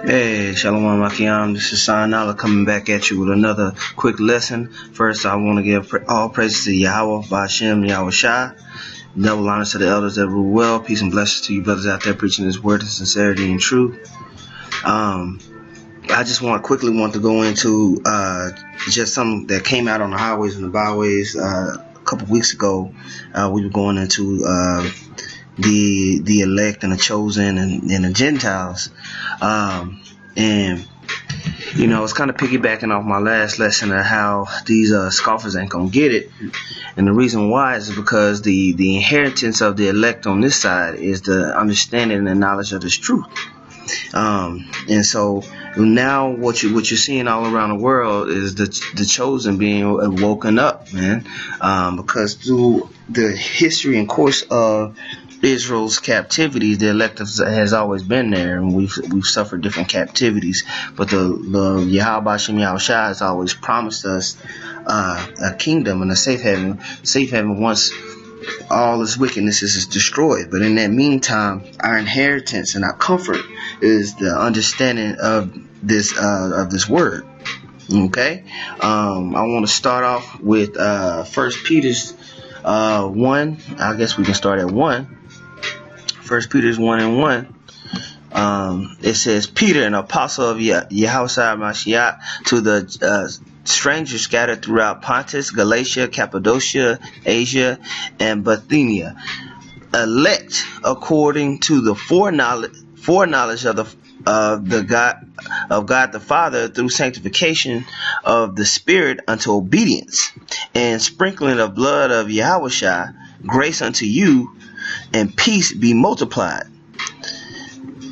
Hey, Shalom Makiam. This is Sanala coming back at you with another quick lesson. First, I want to give all praises to Yahweh, Ba'ashem, Yahweh Shai. Double honors to the elders that rule well. Peace and blessings to you brothers out there preaching His word in sincerity and truth. I just quickly want to go into just something that came out on the highways and the byways a couple weeks ago. We were going into the elect and the chosen and the Gentiles. And it's kind of piggybacking off my last lesson of how these scoffers ain't gonna get it. And the reason why is because the inheritance of the elect on this side is the understanding and the knowledge of this truth. And so now what you're seeing all around the world is the chosen being woken up, man. Because through the history and course of Israel's captivity, the elect has always been there, and we've suffered different captivities. But the Yahweh Ba'ashem Yahweh Shai has always promised us a kingdom and a safe haven once all this wickedness is destroyed. But in that meantime, our inheritance and our comfort is the understanding of this word. Okay, I want to start off with 1 Peter's 1. I guess we can start at 1. 1 Peter's 1 and 1. It says, Peter, an apostle of Yahushua Mashiach, to the strangers scattered throughout Pontus, Galatia, Cappadocia, Asia, and Bithynia, elect according to the foreknowledge of God the Father through sanctification of the Spirit unto obedience, and sprinkling of blood of Yahushua, grace unto you, and peace be multiplied.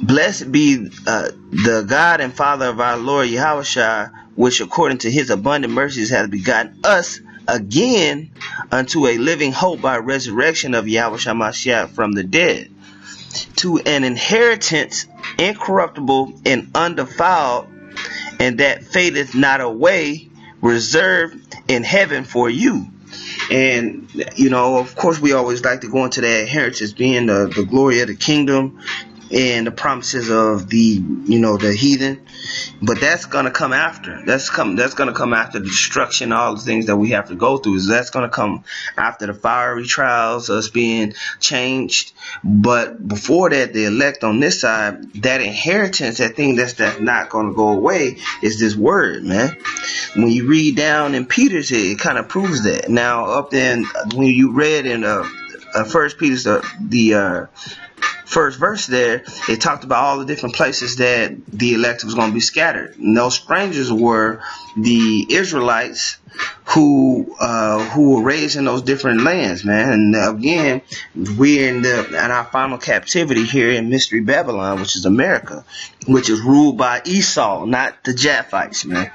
Blessed be the God and Father of our Lord Yahushua, which according to his abundant mercies hath begotten us again unto a living hope by resurrection of Yahushua Mashiach from the dead, to an inheritance incorruptible and undefiled, and that fadeth not away, reserved in heaven for you. And of course, we always like to go into that inheritance being the glory of the kingdom and the promises of the heathen, but that's gonna come after. That's gonna come after the destruction, all the things that we have to go through. That's gonna come after the fiery trials, us being changed. But before that, the elect on this side, that inheritance, that thing that's not gonna go away, is this word, man. When you read down in Peter's, it kind of proves that. Now, up then, when you read in First Peter's the first verse there, it talked about all the different places that the elect was going to be scattered. And those strangers were the Israelites who were raised in those different lands, man. And again, we're in our final captivity here in Mystery Babylon, which is America, which is ruled by Esau, not the Japhites, man.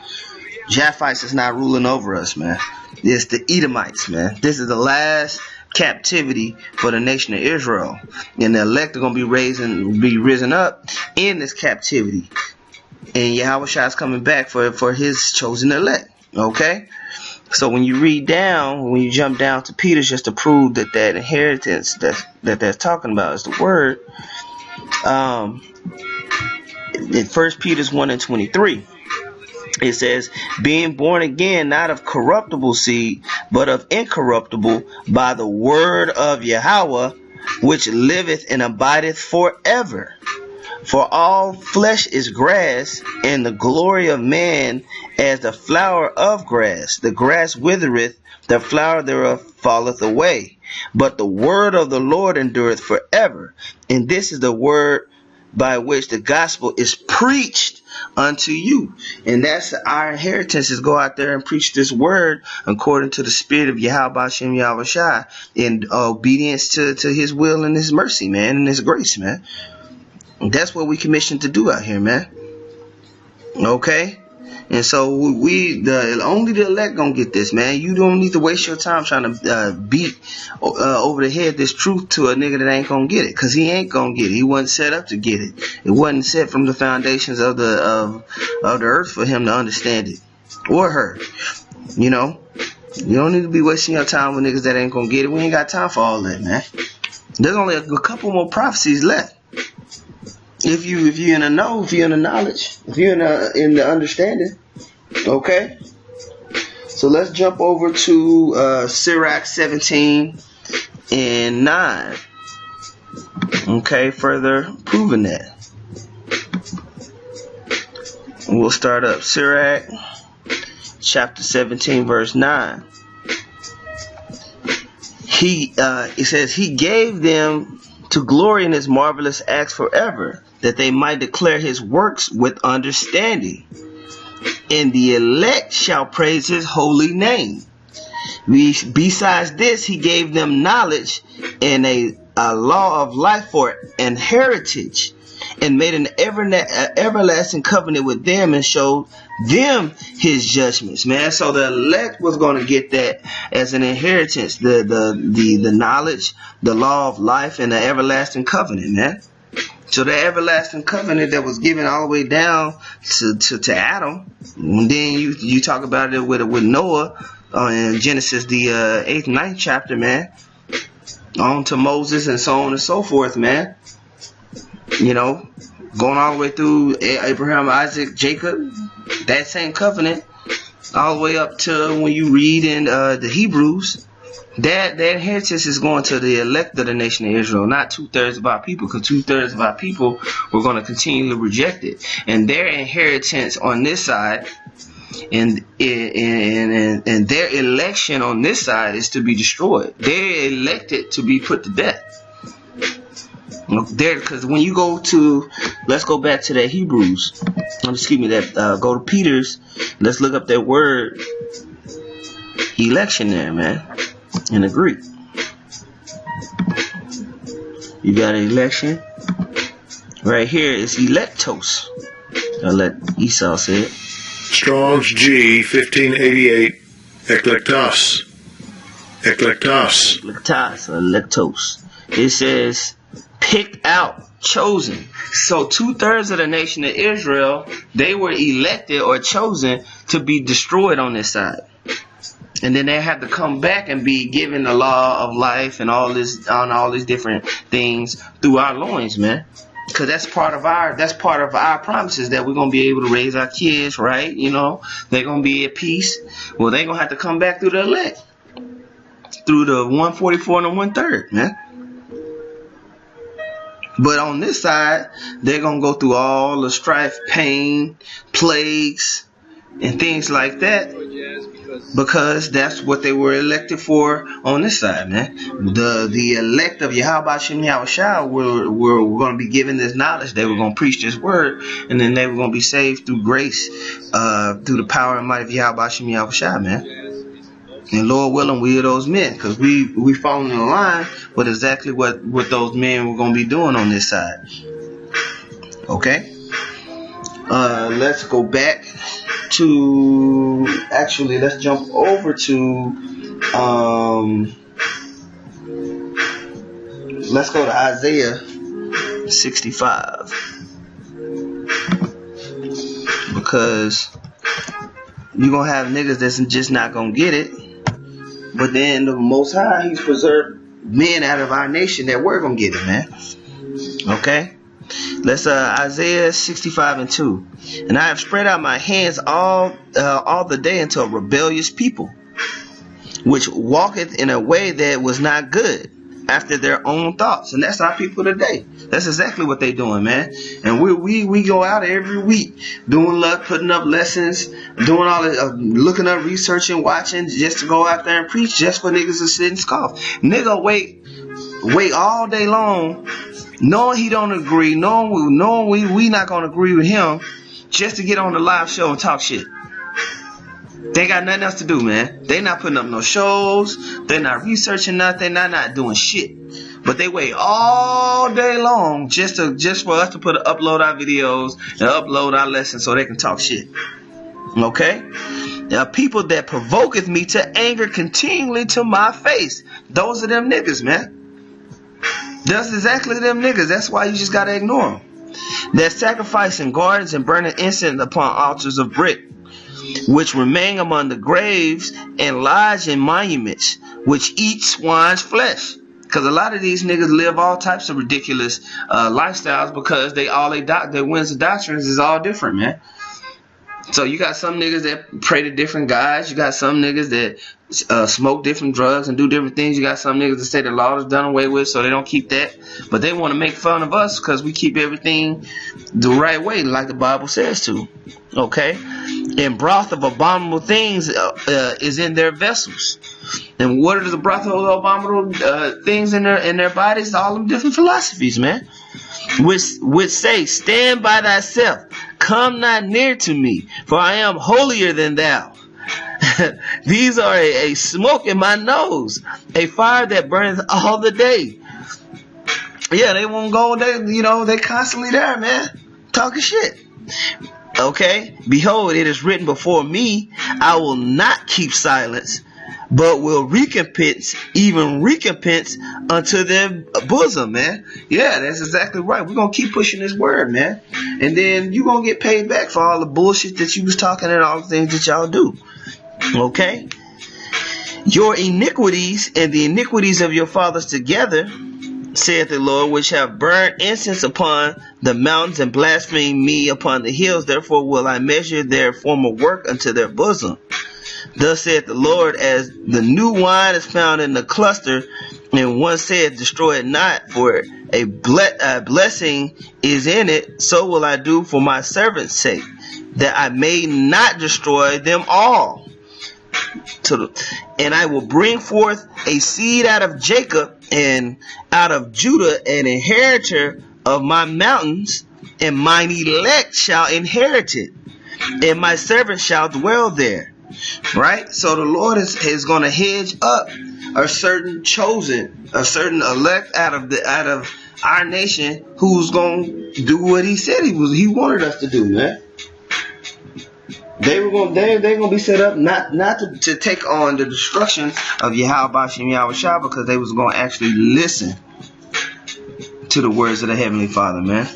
Japhites is not ruling over us, man. It's the Edomites, man. This is the last captivity for the nation of Israel, and the elect are going to be risen up in this captivity, and Yahweh Shai is coming back for his chosen elect. Okay, so when you jump down to Peter, just to prove that inheritance that they're talking about is the word, in 1 Peter's 1 and 23, it says, being born again, not of corruptible seed, but of incorruptible, by the word of Yahweh, which liveth and abideth forever. For all flesh is grass, and the glory of man as the flower of grass. The grass withereth, the flower thereof falleth away. But the word of the Lord endureth forever. And this is the word by which the gospel is preached unto you. And that's our inheritance, is go out there and preach this word according to the spirit of Yahweh Ba'ashem Yahweh Shai, in obedience to his will and his mercy, man, and his grace, man. And that's what we commissioned to do out here, man. Okay? And so only the elect gonna get this, man. You don't need to waste your time trying to beat over the head this truth to a nigga that ain't gonna get it, cause he ain't gonna get it. He wasn't set up to get it. It wasn't set from the foundations of the earth for him to understand it or her. You don't need to be wasting your time with niggas that ain't gonna get it. We ain't got time for all that, man. There's only a couple more prophecies left. If you're in the know, if you're in the knowledge, if you're in the understanding. Okay. So let's jump over to Sirach 17 and 9. Okay, further proving that. We'll start up Sirach chapter 17 verse 9. It says he gave them to glory in his marvelous acts forever, that they might declare his works with understanding. And the elect shall praise his holy name. Besides this, he gave them knowledge and a law of life for an heritage, and made an everlasting covenant with them, and showed them his judgments, man. So the elect was going to get that as an inheritance, the knowledge, the law of life, and the everlasting covenant, man. So the everlasting covenant that was given all the way down to Adam, and then you talk about it with Noah in Genesis the 8th, 9th chapter, man, on to Moses and so on and so forth, man. You know, going all the way through Abraham, Isaac, Jacob, that same covenant, all the way up to when you read in the Hebrews. That inheritance is going to the elect of the nation of Israel, not 2/3 of our people, because 2/3 of our people were going to continue to reject it. And their inheritance on this side and their election on this side is to be destroyed. They're elected to be put to death. There, because when you go to, let's go back to that Hebrews. Excuse me, go to Peter's. Let's look up that word election there, man. In the Greek, you got an election right here. It's electos. I'll let Esau say it. Strong's G 1588. Eklektos. Eklektos. Eklektos or electos. It says picked out, chosen. So 2/3 of the nation of Israel, they were elected or chosen to be destroyed on this side. And then they have to come back and be given the law of life and all these different things through our loins, man. Because that's part of our promises, that we're gonna be able to raise our kids, right? You know, they're gonna be at peace. Well, they're gonna have to come back through the elect, through the 144 and the 1/3, man. But on this side, they're gonna go through all the strife, pain, plagues, and things like that, because that's what they were elected for on this side, man. The elect of Yahweh Shem Yahushua were going to be given this knowledge. They were going to preach this word, and then they were going to be saved through grace, through the power and might of Yahweh Shem Yahushua, man. And Lord willing, we are those men, because we fall in line with exactly what those men were going to be doing on this side. Okay. Let's go back to, actually, let's jump over to, let's go to Isaiah 65, because you're going to have niggas that's just not going to get it, but then the Most High, he's preserved men out of our nation that were going to get it, man. Okay? Let's Isaiah 65 and 2. And I have spread out my hands all the day unto a rebellious people, which walketh in a way that was not good, after their own thoughts. And that's our people today. That's exactly what they doing, man. And we go out every week doing putting up lessons, doing all the looking up, researching, watching, just to go out there and preach, just for niggas to sit and scoff. Nigga wait all day long, knowing he don't agree, knowing we not gonna agree with him, just to get on the live show and talk shit. They got nothing else to do, man. They not putting up no shows. They not researching nothing. They're not doing shit. But they wait all day long just for us to upload our videos and upload our lessons so they can talk shit. Okay? There are people that provoketh me to anger continually to my face. Those are them niggas, man. That's exactly them niggas. That's why you just gotta ignore them. They're sacrificing gardens and burning incense upon altars of brick, which remain among the graves, and lodge in monuments, which eat swine's flesh. Because a lot of these niggas live all types of ridiculous lifestyles because their winds of doctrines is all different, man. So you got some niggas that pray to different guys. You got some niggas that smoke different drugs and do different things. You got some niggas that say the law is done away with, so they don't keep that. But they want to make fun of us because we keep everything the right way, like the Bible says to. Okay? And broth of abominable things is in their vessels. And what are the broth of abominable things in their bodies? All them different philosophies, man. Which say, stand by thyself, come not near to me, for I am holier than thou. These are a smoke in my nose, a fire that burns all the day. Yeah, they won't go. They constantly there, man, talking shit. Okay, behold, it is written before me, I will not keep silence, but will recompense unto their bosom, man. Yeah, that's exactly right. We're going to keep pushing this word, man. And then you're going to get paid back for all the bullshit that you was talking and all the things that y'all do. Okay? Your iniquities and the iniquities of your fathers together, saith the Lord, which have burned incense upon the mountains and blasphemed me upon the hills, therefore will I measure their former work unto their bosom. Thus saith the Lord, as the new wine is found in the cluster, and one said, destroy it not, for a blessing is in it, so will I do for my servant's sake, that I may not destroy them all. And I will bring forth a seed out of Jacob, and out of Judah an inheritor of my mountains, and mine elect shall inherit it, and my servant shall dwell there. Right? So the Lord is going to hedge up a certain chosen, a certain elect out of our nation who's going to do what he said he wanted us to do, man. They're going to be set up not to take on the destruction of Yahweh Shem Yahweh Shah, because they was going to actually listen to the words of the Heavenly Father, man.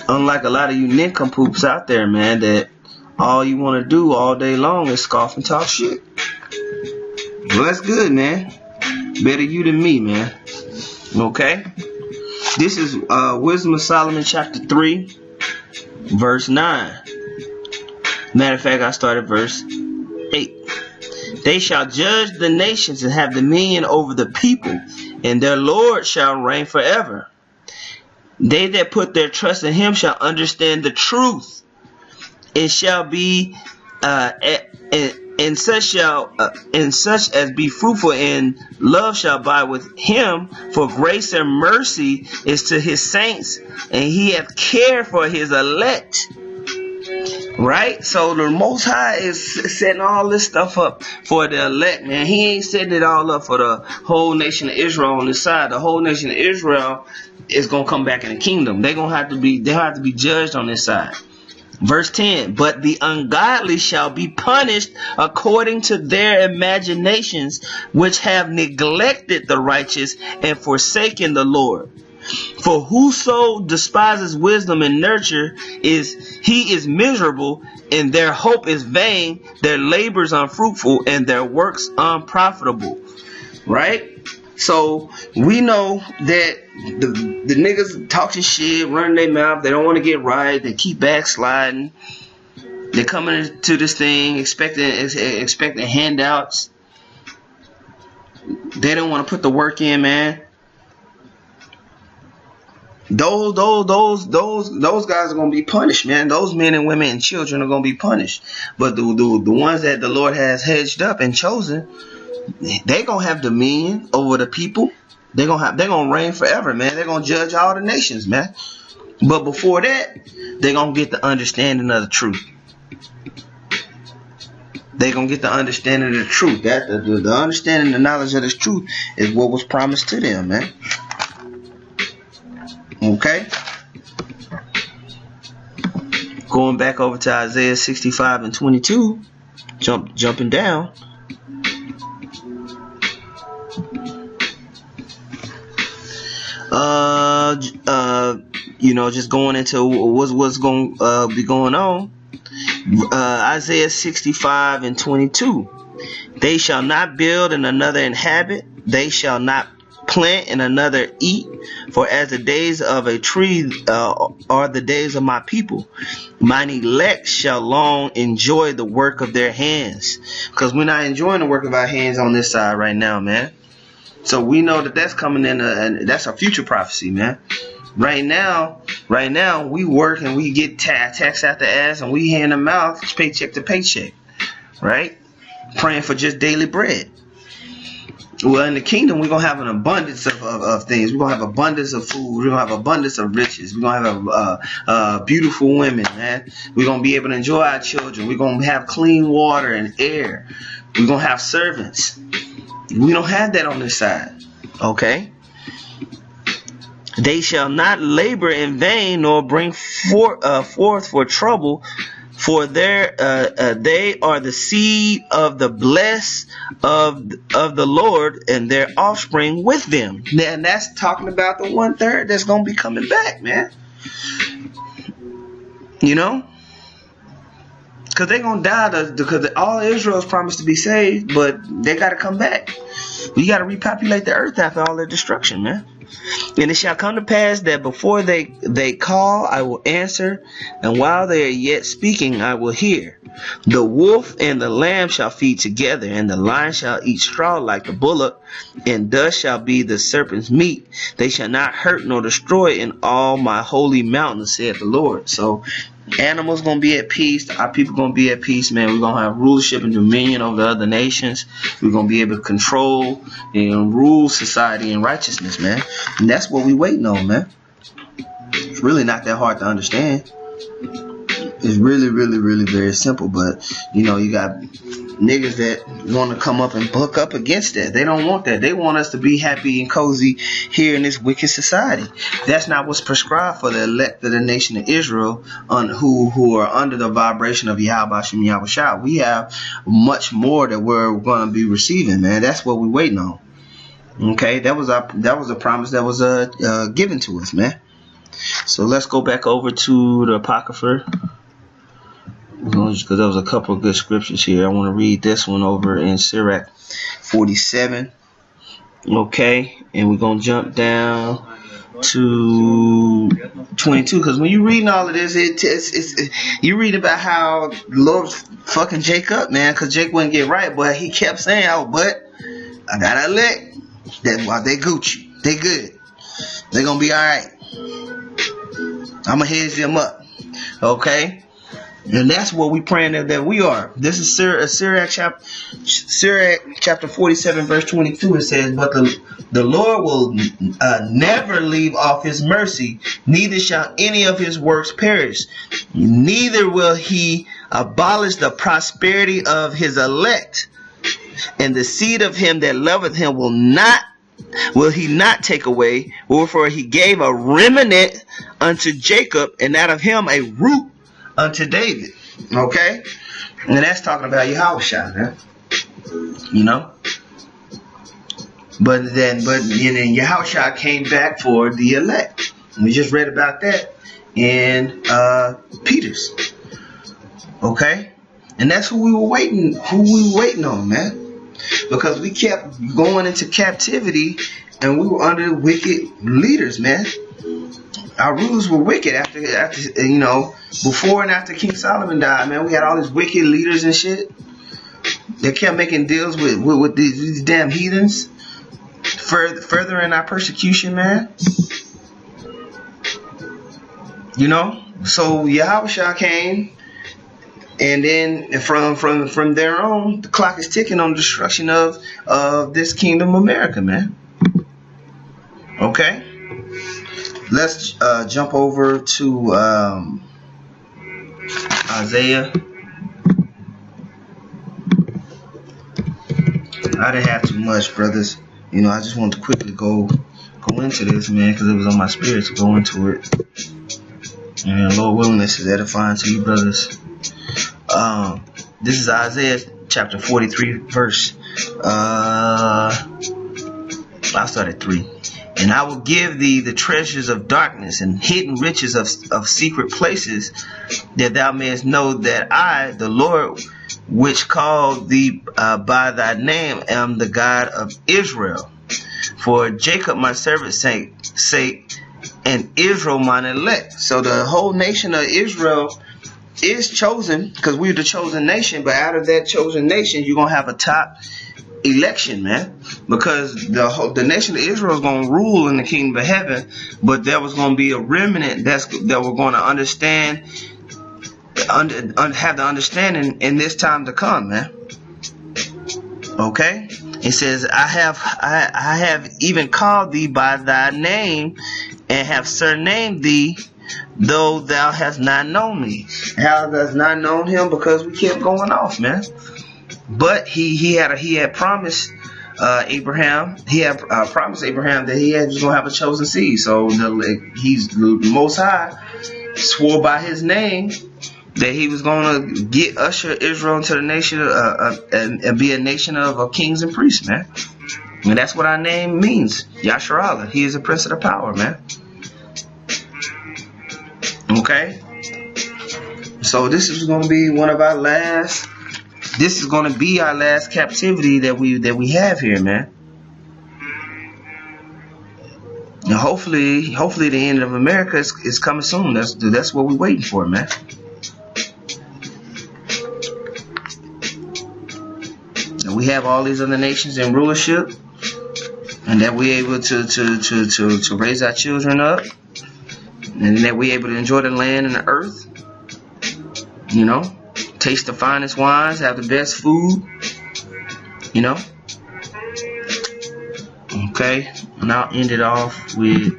Unlike a lot of you nincompoops out there, man, that all you want to do all day long is scoff and talk shit. Well, that's good, man. Better you than me, man. Okay? This is Wisdom of Solomon chapter 3, verse 9. Matter of fact, I started verse 8. They shall judge the nations and have dominion over the people, and their Lord shall reign forever. They that put their trust in him shall understand the truth. It shall be and such as be fruitful in love shall abide with him, for grace and mercy is to his saints, and he hath care for his elect. Right? So the Most High is setting all this stuff up for the elect, man. He ain't setting it all up for the whole nation of Israel on this side. The whole nation of Israel is gonna come back in the kingdom. They'll have to be judged on this side. Verse 10, but the ungodly shall be punished according to their imaginations, which have neglected the righteous and forsaken the Lord. For whoso despises wisdom and nurture he is miserable, and their hope is vain, their labors unfruitful, and their works unprofitable. Right? So we know that the niggas talking shit, running their mouth, they don't want to get right, they keep backsliding. They're coming into this thing expecting handouts. They don't want to put the work in, man. Those guys are gonna be punished, man. Those men and women and children are gonna be punished. But the ones that the Lord has hedged up and chosen, they gonna have dominion over the people. They're gonna reign forever, man. They're gonna judge all the nations, man. But before that, they're gonna get the understanding of the truth. They're gonna get the understanding of the truth. That the understanding, the knowledge of this truth is what was promised to them, man. Okay. Going back over to Isaiah 65 and 22, jumping down. Just going into what's going to be going on. Isaiah 65 and 22. They shall not build and another inhabit. they shall not plant and another eat, for as the days of a tree are the days of my people. Mine elect shall long enjoy the work of their hands. Because we're not enjoying the work of our hands on this side right now, man. So we know that that's coming in, and that's a future prophecy, man. Right now, we work and we get tax out the ass, and we hand them out paycheck to paycheck, right? Praying for just daily bread. Well, in the kingdom, we're going to have an abundance of things. We're going to have abundance of food. We're going to have abundance of riches. We're going to have beautiful women, man. We're going to be able to enjoy our children. We're going to have clean water and air. We're going to have servants. We don't have that on this side. Okay? They shall not labor in vain, nor bring forth for trouble, for they are the seed of the blessed of the Lord, and their offspring with them. And that's talking about the 1/3 that's going to be coming back, man. You know? Because they're going to die, because all Israel is promised to be saved, but they got to come back. We got to repopulate the earth after all their destruction, man. And it shall come to pass that before they call, I will answer, and while they are yet speaking, I will hear. The wolf and the lamb shall feed together, and the lion shall eat straw like the bullock, and dust shall be the serpent's meat. They shall not hurt nor destroy in all my holy mountains, saith the Lord. So animals gonna be at peace. Our people gonna be at peace, man. We're gonna have rulership and dominion over the other nations. We're gonna be able to control and rule society in righteousness, man. And that's what we waiting on, man. It's really not that hard to understand. It's really, really, really very simple. But you know, you got niggas that want to come up and buck up against that. They don't want that. They want us to be happy and cozy here in this wicked society. That's not what's prescribed for the elect of the nation of Israel, who are under the vibration of Yahweh Shem Yahweh Shah. We have much more that we're going to be receiving, man. That's what we're waiting on. Okay, that was a promise that was given to us, man. So let's go back over to the Apocrypha, because there was a couple of good scriptures here. I want to read this one over in Sirach 47. Okay, and we're going to jump down to 22, because when you reading all of this, you read about how the Lord fucking Jacob, man, because Jake wouldn't get right, but he kept saying, oh, but I got to elect. That's why they Gucci. They good. They going to be all right. I'm going to hedge them up. Okay? And that's what we praying that we are. This is Sirach chapter 47, verse 22. It says, but the Lord will never leave off his mercy, neither shall any of his works perish. Neither will he abolish the prosperity of his elect, and the seed of him that loveth him will he not take away. Wherefore he gave a remnant unto Jacob, and out of him a root unto David. Okay? And that's talking about Yahushua, man. You know? But then Yahushua came back for the elect. We just read about that in Peter's. Okay? And that's who we were waiting on, man. Because we kept going into captivity, and we were under wicked leaders, man. Our rulers were wicked after you know, before and after King Solomon died, man. We had all these wicked leaders and shit. They kept making deals with these damn heathens, furthering our persecution, man. You know, so Yahushua came. And then from there on, the clock is ticking on the destruction of this kingdom of America, man. Okay? Let's jump over to Isaiah. I didn't have too much, brothers. You know, I just wanted to quickly go into this, man, because it was on my spirit to go into it. And Lord willing, this is edifying to you, brothers. This is Isaiah chapter 43, verse I'll start at 3. And I will give thee the treasures of darkness and hidden riches of secret places, that thou mayest know that I, the Lord, which called thee by thy name, am the God of Israel. for Jacob my servant's sake, and Israel mine elect. So the whole nation of Israel is chosen, because we're the chosen nation. But out of that chosen nation, you're gonna have a top election, man, because the nation of Israel is gonna rule in the kingdom of heaven. But there was gonna be a remnant that were gonna understand, have the understanding in this time to come, man. Okay, it says, I have even called thee by thy name, and have surnamed thee, though thou hast not known me. How has not known him? Because we kept going off, man. But he had promised Abraham. He had promised Abraham that he was gonna have a chosen seed. So he's the Most High swore by his name that he was going to usher Israel into the nation and be a nation of kings and priests, man. And that's what our name means, Yasharallah. He is the Prince of the Power, man. Okay. So this is going to be one of our last. This is going to be our last captivity that we have here, man. And hopefully the end of America is coming soon. That's what we're waiting for, man. We have all these other nations in rulership, and that we're able to raise our children up, and that we're able to enjoy the land and the earth, you know, taste the finest wines, have the best food, you know. Okay, and I'll end it off with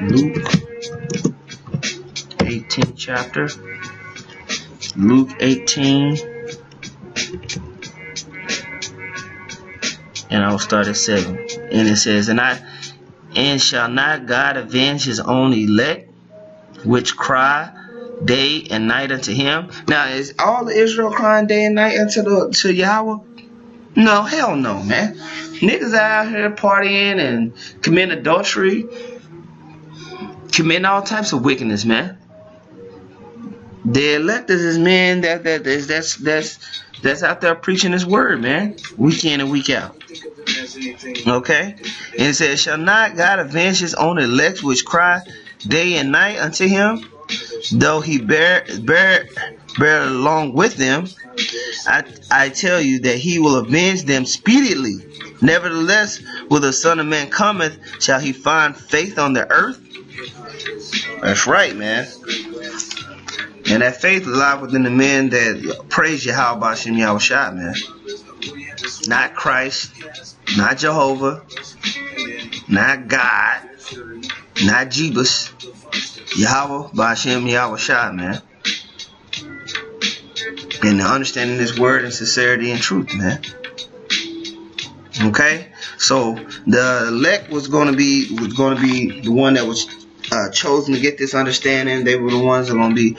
Luke 18 chapter. Luke 18. And I will start at 7. And it says, And shall not God avenge his own elect, which cry day and night unto him? Now, is all Israel crying day and night unto Yahweh? No, hell no, man. Niggas out here partying and committing adultery, committing all types of wickedness, man. The elect is men that's out there preaching his word, man, week in and week out. Okay, and it says, shall not God avenge his own elect, which cry day and night unto him, though he bear along with them? I tell you that he will avenge them speedily. Nevertheless, when the Son of Man cometh, shall he find faith on the earth? That's right, man. And that faith lies within the men that praise Yahweh Bashim Yahushua, man. Not Christ, not Jehovah, not God, not Jebus. Yahweh Bashim Yahushua, man. And understanding this word in sincerity and truth, man. Okay? So the elect was going to be the one that was chosen to get this understanding. They were the ones that are going to be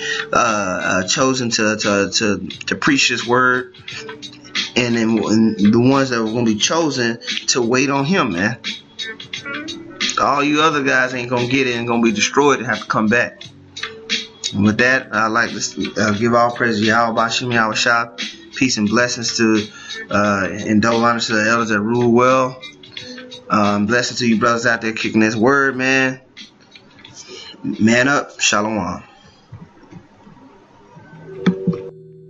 chosen to preach this word, and then the ones that were going to be chosen to wait on him, man. All you other guys ain't going to get it and going to be destroyed and have to come back. And with that, I'd like to give all praise to Yahweh Bashim Yahushua. Peace and blessings to and dole honor to the elders that rule well. Blessings to you brothers out there kicking this word, man. Man up. Shalom.